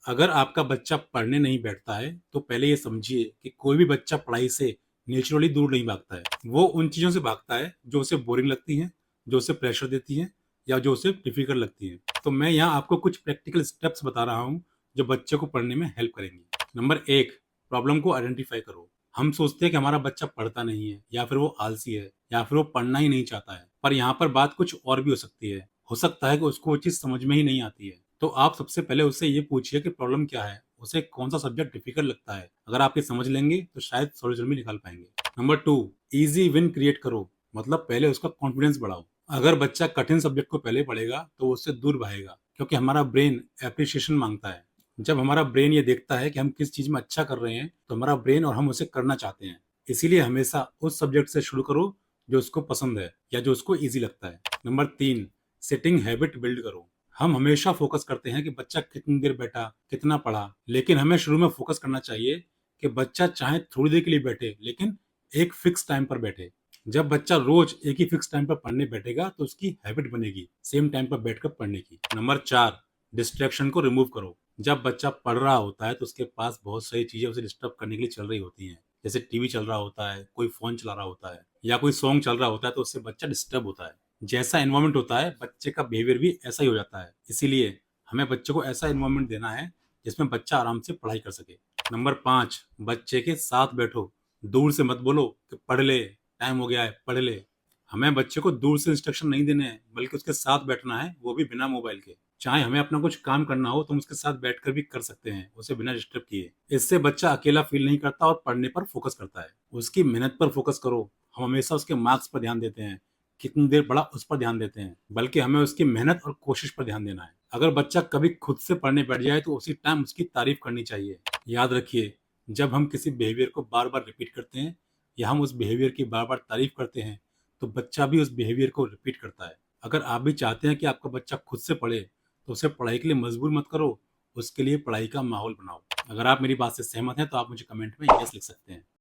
अगर आपका बच्चा पढ़ने नहीं बैठता है तो पहले ये समझिए कि कोई भी बच्चा पढ़ाई से नेचुरली दूर नहीं भागता है। वो उन चीजों से भागता है जो उसे बोरिंग लगती हैं, जो उसे प्रेशर देती हैं या जो उसे डिफिकल्ट लगती हैं। तो मैं यहाँ आपको कुछ प्रैक्टिकल स्टेप्स बता रहा हूँ जो बच्चे को पढ़ने में हेल्प करेंगी। नंबर एक, प्रॉब्लम को आइडेंटिफाई करो। हम सोचते हैं कि हमारा बच्चा पढ़ता नहीं है, या फिर वो आलसी है, या फिर वो पढ़ना ही नहीं चाहता है। पर यहाँ पर बात कुछ और भी हो सकती है। हो सकता है कि उसको वो चीज समझ में ही नहीं आती है। तो आप सबसे पहले उससे ये पूछिए कि प्रॉब्लम क्या है, उसे कौन सा सब्जेक्ट डिफिकल्ट लगता है। अगर आप ये समझ लेंगे तो शायद सॉल्यूशन भी निकाल पाएंगे। Number two, easy win create करो। मतलब पहले उसका कॉन्फिडेंस बढ़ाओ। अगर बच्चा कठिन सब्जेक्ट को पहले पढ़ेगा तो वो उससे दूर भागेगा, क्योंकि हमारा ब्रेन एप्रिसिएशन मांगता है। जब हमारा ब्रेन ये देखता है कि हम किस चीज में अच्छा कर रहे हैं तो हमारा ब्रेन और हम उसे करना चाहते हैं। इसीलिए हमेशा उस सब्जेक्ट से शुरू करो जो उसको पसंद है या जो उसको इजी लगता है। नंबर तीन, सेटिंग हैबिट बिल्ड करो। हम हमेशा फोकस करते हैं कि बच्चा कितनी देर बैठा, कितना पढ़ा, लेकिन हमें शुरू में फोकस करना चाहिए कि बच्चा चाहे थोड़ी देर के लिए बैठे लेकिन एक फिक्स टाइम पर बैठे। जब बच्चा रोज एक ही फिक्स टाइम पर पढ़ने बैठेगा तो उसकी हैबिट बनेगी सेम टाइम पर बैठकर पढ़ने की। नंबर चार, डिस्ट्रैक्शन को रिमूव करो। जब बच्चा पढ़ रहा होता है तो उसके पास बहुत सारी चीजें उसे डिस्टर्ब करने के लिए चल रही होती हैं। जैसे टीवी चल रहा होता है, कोई फोन चला रहा होता है, या कोई सॉन्ग चल रहा होता है, तो उससे बच्चा डिस्टर्ब होता है। जैसा एनवायरनमेंट होता है बच्चे का बिहेवियर भी ऐसा ही हो जाता है। इसीलिए हमें बच्चे को ऐसा एनवायरनमेंट देना है जिसमें बच्चा आराम से पढ़ाई कर सके। नंबर पाँच, बच्चे के साथ बैठो। दूर से मत बोलो कि पढ़ ले, टाइम हो गया है, पढ़ ले। हमें बच्चे को दूर से इंस्ट्रक्शन नहीं देने हैं, बल्कि उसके साथ बैठना है, वो भी बिना मोबाइल के। चाहे हमें अपना कुछ काम करना हो तो हम उसके साथ बैठकर भी कर सकते हैं, उसे बिना डिस्टर्ब किए। इससे बच्चा अकेला फील नहीं करता और पढ़ने पर फोकस करता है। उसकी मेहनत पर फोकस करो। हम हमेशा उसके मार्क्स पर ध्यान देते हैं, कितनी देर पढ़ा उस पर ध्यान देते हैं, बल्कि हमें उसकी मेहनत और कोशिश पर ध्यान देना है। अगर बच्चा कभी खुद से पढ़ने बैठ जाए तो उसी टाइम उसकी तारीफ करनी चाहिए। याद रखिए, जब हम किसी बिहेवियर को बार बार रिपीट करते हैं या हम उस बिहेवियर की बार बार तारीफ करते हैं तो बच्चा भी उस बिहेवियर को रिपीट करता है। अगर आप भी चाहते हैं कि आपका बच्चा खुद से पढ़े तो उसे पढ़ाई के लिए मजबूर मत करो, उसके लिए पढ़ाई का माहौल बनाओ। अगर आप मेरी बात से सहमत हैं तो आप मुझे कमेंट में यस लिख सकते हैं।